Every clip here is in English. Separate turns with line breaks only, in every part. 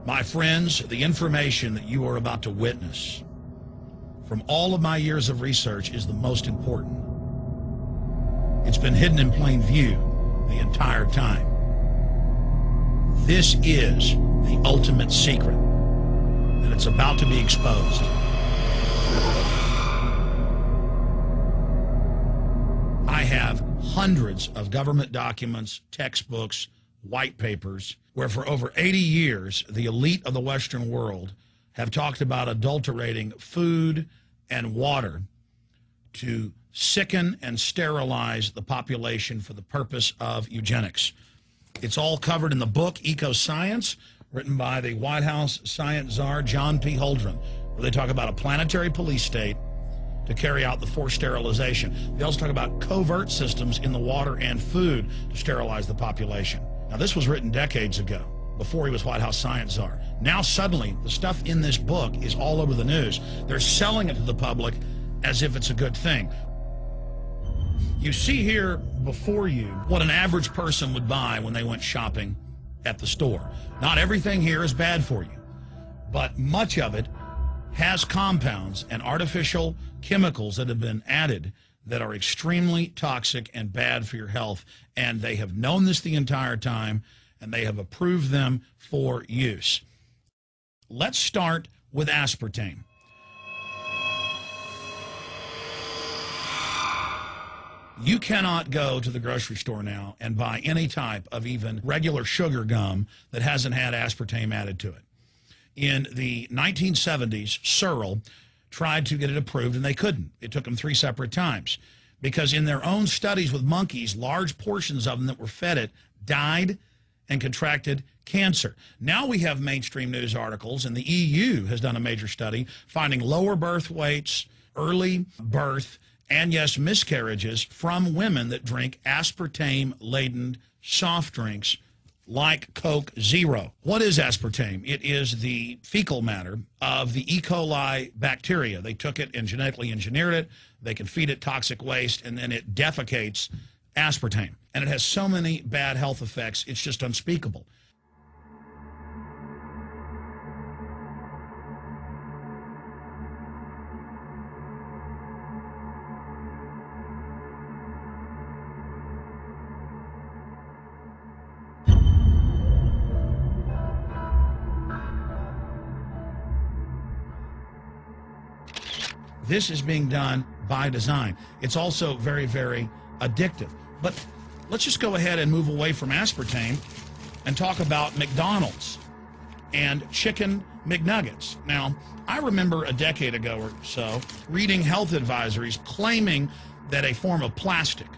My friends, the information that you are about to witness from all of my years of research is the most important. It's been hidden in plain view the entire time. This is the ultimate secret, and it's about to be exposed. I have hundreds of government documents, textbooks, white papers, where for over 80 years, the elite of the Western world have talked about adulterating food and water to sicken and sterilize the population for the purpose of eugenics. It's all covered in the book Eco-Science, written by the White House science czar, John P. Holdren, where they talk about a planetary police state to carry out the forced sterilization. They also talk about covert systems in the water and food to sterilize the population. Now, this was written decades ago, before he was White House science czar. Now, suddenly, the stuff in this book is all over the news. They're selling it to the public as if it's a good thing. You see here before you what an average person would buy when they went shopping at the store. Not everything here is bad for you, but much of it has compounds and artificial chemicals that have been added that are extremely toxic and bad for your health, and they have known this the entire time, and they have approved them for use. Let's start with aspartame. You cannot go to the grocery store now and buy any type of even regular sugar gum that hasn't had aspartame added to it. In the 1970s, Searle tried to get it approved, and they couldn't. It took them 3 separate times because in their own studies with monkeys, large portions of them that were fed it died and contracted cancer. Now we have mainstream news articles, and the EU has done a major study finding lower birth weights, early birth, and yes, miscarriages from women that drink aspartame-laden soft drinks like Coke Zero. What is aspartame? It is the fecal matter of the E. coli bacteria. They took it and genetically engineered it. They can feed it toxic waste, and then it defecates aspartame. And it has so many bad health effects, it's just unspeakable. This is being done by design. It's also very, very addictive. But let's just go ahead and move away from aspartame and talk about McDonald's and chicken McNuggets. Now, I remember a decade ago or so reading health advisories claiming that a form of plastic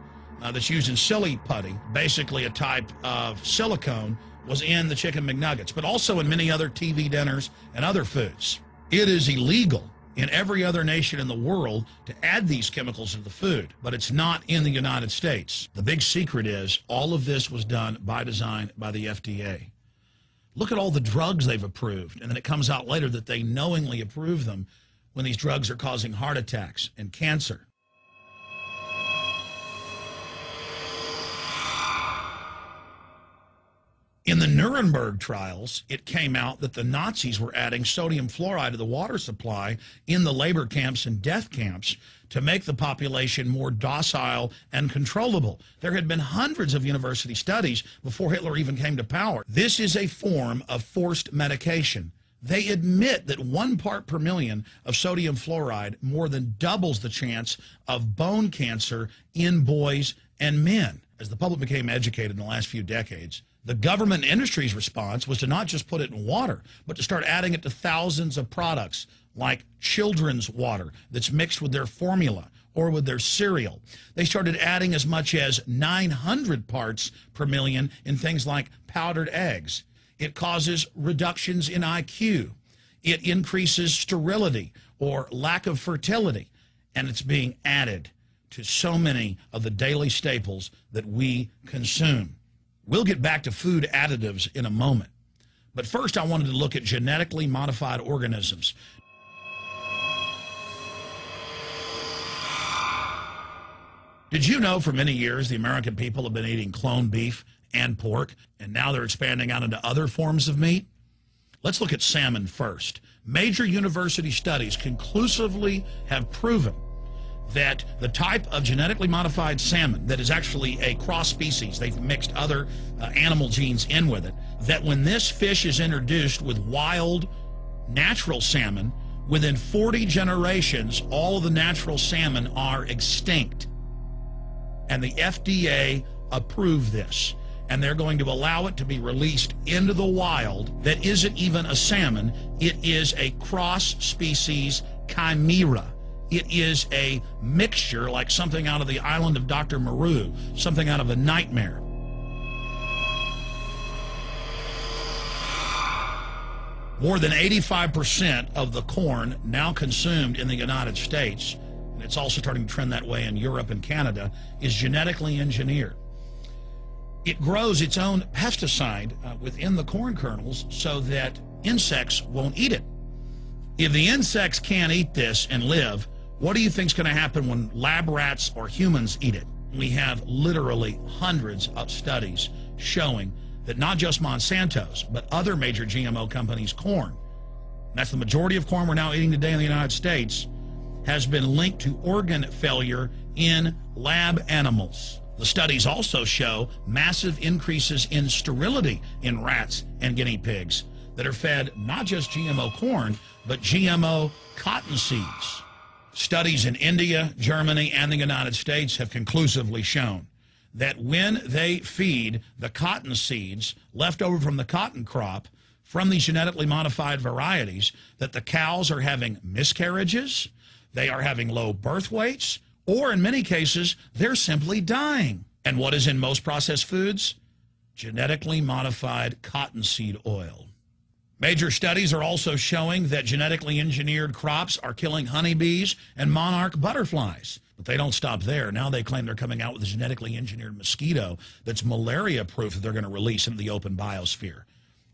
that's used in silly putty, basically a type of silicone, was in the chicken McNuggets, but also in many other TV dinners and other foods. It is illegal in every other nation in the world to add these chemicals to the food, but it's not in the United States. The big secret is all of this was done by design by the FDA. Look at all the drugs they've approved, and then it comes out later that they knowingly approve them when these drugs are causing heart attacks and cancer. In the Nuremberg trials, it came out that the Nazis were adding sodium fluoride to the water supply in the labor camps and death camps to make the population more docile and controllable. There had been hundreds of university studies before Hitler even came to power. This is a form of forced medication. They admit that 1 part per million of sodium fluoride more than doubles the chance of bone cancer in boys and men. As the public became educated in the last few decades, the government and industry's response was to not just put it in water, but to start adding it to thousands of products like children's water that's mixed with their formula or with their cereal. They started adding as much as 900 parts per million in things like powdered eggs. It causes reductions in IQ. It increases sterility or lack of fertility, and it's being added to so many of the daily staples that we consume. We'll get back to food additives in a moment. But first, I wanted to look at genetically modified organisms. Did you know for many years the American people have been eating cloned beef and pork, and now they're expanding out into other forms of meat? Let's look at salmon first. Major university studies conclusively have proven that the type of genetically modified salmon that is actually a cross species, they've mixed other animal genes in with it, that when this fish is introduced with wild natural salmon, within 40 generations, all of the natural salmon are extinct. And the FDA approved this. And they're going to allow it to be released into the wild that isn't even a salmon. It is a cross-species chimera. It is a mixture like something out of the island of Dr. Moreau, something out of a nightmare. More than 85% of the corn now consumed in the United States, and it's also starting to trend that way in Europe and Canada, is genetically engineered. It grows its own pesticide within the corn kernels so that insects won't eat it. If the insects can't eat this and live, what do you think is going to happen when lab rats or humans eat it? We have literally hundreds of studies showing that not just Monsanto's, but other major GMO companies' corn, that's the majority of corn we're now eating today in the United States, has been linked to organ failure in lab animals. The studies also show massive increases in sterility in rats and guinea pigs that are fed not just GMO corn, but GMO cotton seeds. Studies in India, Germany, and the United States have conclusively shown that when they feed the cotton seeds left over from the cotton crop from these genetically modified varieties, that the cows are having miscarriages, they are having low birth weights, or in many cases, they're simply dying. And what is in most processed foods? Genetically modified cottonseed oil. Major studies are also showing that genetically engineered crops are killing honeybees and monarch butterflies. But they don't stop there. Now they claim they're coming out with a genetically engineered mosquito that's malaria-proof that they're going to release into the open biosphere.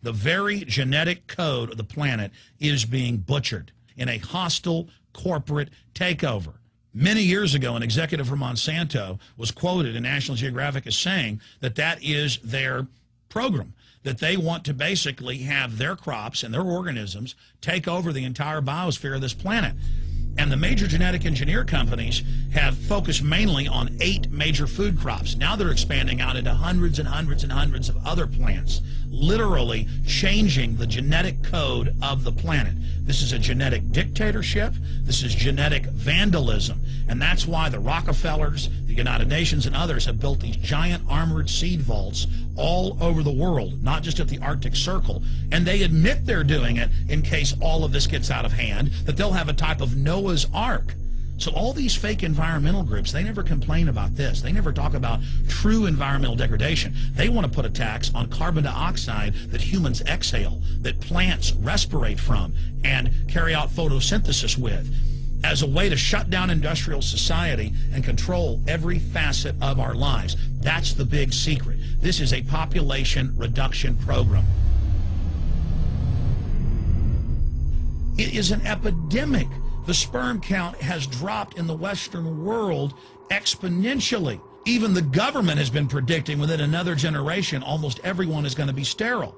The very genetic code of the planet is being butchered in a hostile corporate takeover. Many years ago, an executive from Monsanto was quoted in National Geographic as saying that that is their program, that they want to basically have their crops and their organisms take over the entire biosphere of this planet. And the major genetic engineer companies have focused mainly on 8 major food crops. Now they're expanding out into hundreds and hundreds and hundreds of other plants, literally changing the genetic code of the planet. This is a genetic dictatorship. This is genetic vandalism. And that's why the Rockefellers, the United Nations, and others have built these giant armored seed vaults all over the world, not just at the Arctic Circle. And they admit they're doing it in case all of this gets out of hand, that they'll have a type of Noah's Ark. So all these fake environmental groups, they never complain about this. They never talk about true environmental degradation. They want to put a tax on carbon dioxide that humans exhale, that plants respirate from and carry out photosynthesis with, as a way to shut down industrial society and control every facet of our lives. That's the big secret. This is a population reduction program. It is an epidemic. The sperm count has dropped in the Western world exponentially. Even the government has been predicting within another generation, almost everyone is going to be sterile.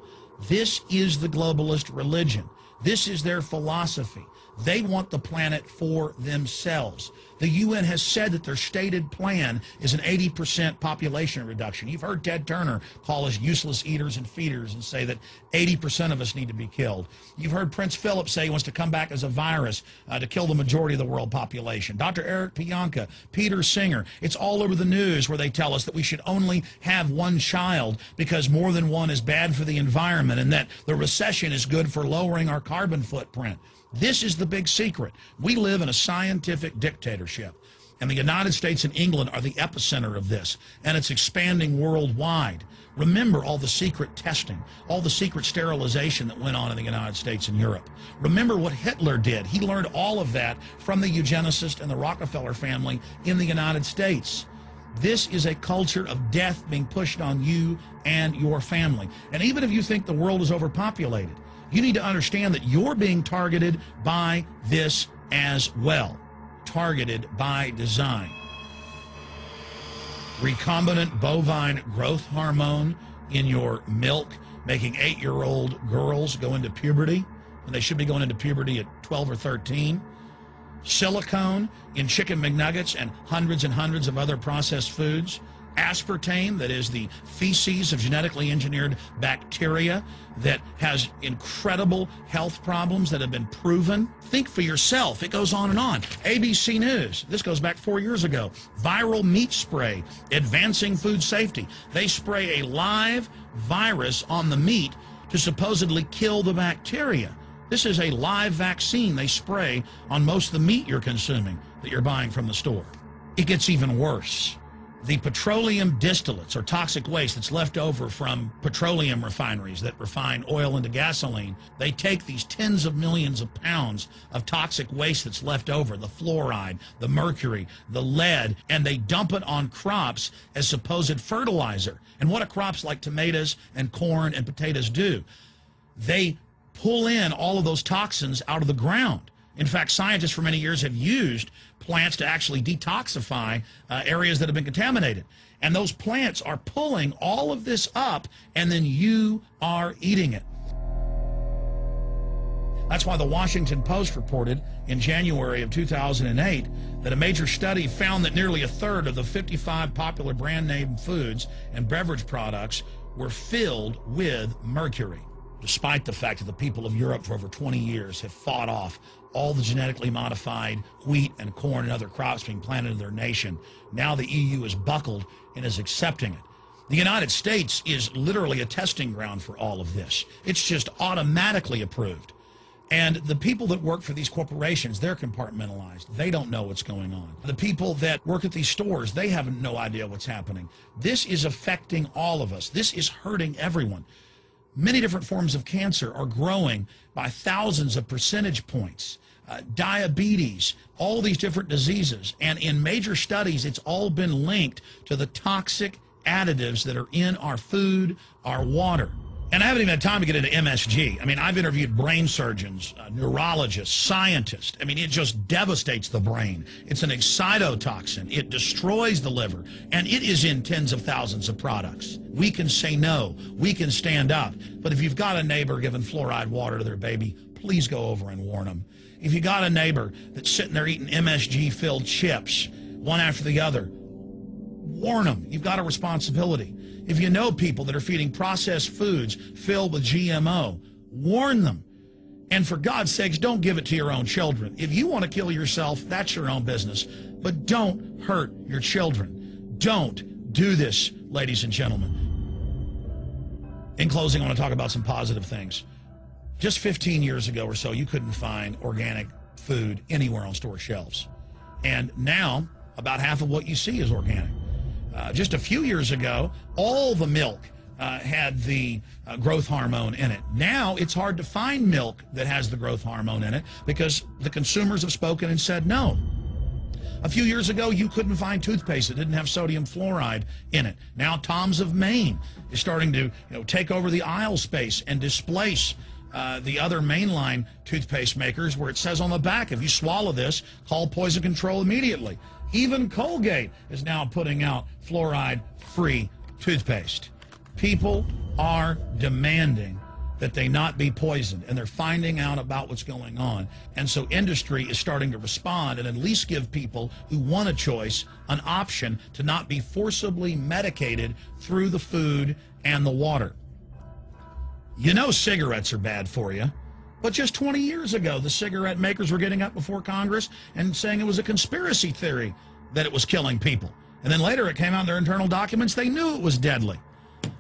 This is the globalist religion. This is their philosophy. They want the planet for themselves. The UN has said that their stated plan is an 80% population reduction. You've heard Ted Turner call us useless eaters and feeders and say that 80% of us need to be killed. You've heard Prince Philip say he wants to come back as a virus to kill the majority of the world population. Dr. Eric Pianka, Peter Singer, it's all over the news where they tell us that we should only have one child because more than one is bad for the environment and that the recession is good for lowering our carbon footprint. This is the big secret. We live in a scientific dictatorship, and the United States and England are the epicenter of this, and it's expanding worldwide. Remember all the secret testing, all the secret sterilization that went on in the United States and Europe. Remember what Hitler did. He learned all of that from the eugenicist and the Rockefeller family in the United States. This is a culture of death being pushed on you and your family. And even if you think the world is overpopulated, you need to understand that you're being targeted by this as well. Targeted by design. Recombinant bovine growth hormone in your milk making 8-year-old girls go into puberty when they should be going into puberty at 12 or 13. Silicone in chicken McNuggets and hundreds of other processed foods. Aspartame, that is the feces of genetically engineered bacteria that has incredible health problems that have been proven. Think for yourself. It goes on and on. ABC News, this goes back 4 years ago. Viral meat spray, advancing food safety. They spray a live virus on the meat to supposedly kill the bacteria. This is a live vaccine they spray on most of the meat you're consuming that you're buying from the store. It gets even worse. The petroleum distillates, or toxic waste that's left over from petroleum refineries that refine oil into gasoline, they take these tens of millions of pounds of toxic waste that's left over, the fluoride, the mercury, the lead, and they dump it on crops as supposed fertilizer. And what do crops like tomatoes and corn and potatoes do? They pull in all of those toxins out of the ground. In fact, scientists for many years have used plants to actually detoxify areas that have been contaminated. And those plants are pulling all of this up, and then you are eating it. That's why the Washington Post reported in January of 2008 that a major study found that nearly a third of the 55 popular brand name foods and beverage products were filled with mercury. Despite the fact that the people of Europe for over 20 years have fought off all the genetically modified wheat and corn and other crops being planted in their nation, now the EU is buckled and is accepting it. The United States is literally a testing ground for all of this. It's just automatically approved. And the people that work for these corporations, they're compartmentalized. They don't know what's going on. The people that work at these stores, they have no idea what's happening. This is affecting all of us. This is hurting everyone. Many different forms of cancer are growing by thousands of percentage points. Diabetes, all these different diseases. And in major studies, it's all been linked to the toxic additives that are in our food, our water. And I haven't even had time to get into MSG. I mean, I've interviewed brain surgeons, neurologists, scientists. I mean, it just devastates the brain. It's an excitotoxin. It destroys the liver. And it is in tens of thousands of products. We can say no. We can stand up. But if you've got a neighbor giving fluoride water to their baby, please go over and warn them. If you got a neighbor that's sitting there eating MSG-filled chips, one after the other, warn them. You've got a responsibility. If you know people that are feeding processed foods filled with GMO, warn them. And for God's sakes, don't give it to your own children. If you want to kill yourself, that's your own business. But don't hurt your children. Don't do this, ladies and gentlemen. In closing, I want to talk about some positive things. Just 15 years ago or so, you couldn't find organic food anywhere on store shelves. And now, about half of what you see is organic. Just a few years ago, all the milk had the growth hormone in it. Now, it's hard to find milk that has the growth hormone in it because the consumers have spoken and said no. A few years ago, you couldn't find toothpaste that didn't have sodium fluoride in it. Now, Tom's of Maine is starting to take over the aisle space and displace the other mainline toothpaste makers, where it says on the back, if you swallow this, call poison control immediately. Even Colgate is now putting out fluoride-free toothpaste. People are demanding that they not be poisoned, and they're finding out about what's going on. And so industry is starting to respond and at least give people who want a choice an option to not be forcibly medicated through the food and the water. You know cigarettes are bad for you, but just 20 years ago, the cigarette makers were getting up before Congress and saying it was a conspiracy theory that it was killing people. And then later it came out in their internal documents, they knew it was deadly.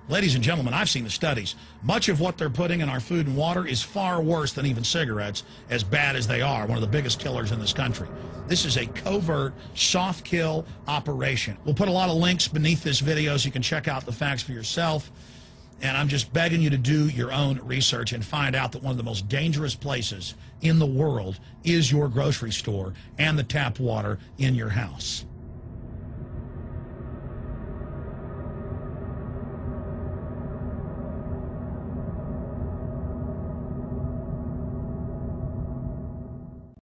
Ladies and gentlemen, I've seen the studies. Much of what they're putting in our food and water is far worse than even cigarettes, as bad as they are, one of the biggest killers in this country. This is a covert, soft kill operation. We'll put a lot of links beneath this video so you can check out the facts for yourself. And I'm just begging you to do your own research and find out that one of the most dangerous places in the world is your grocery store and the tap water in your house.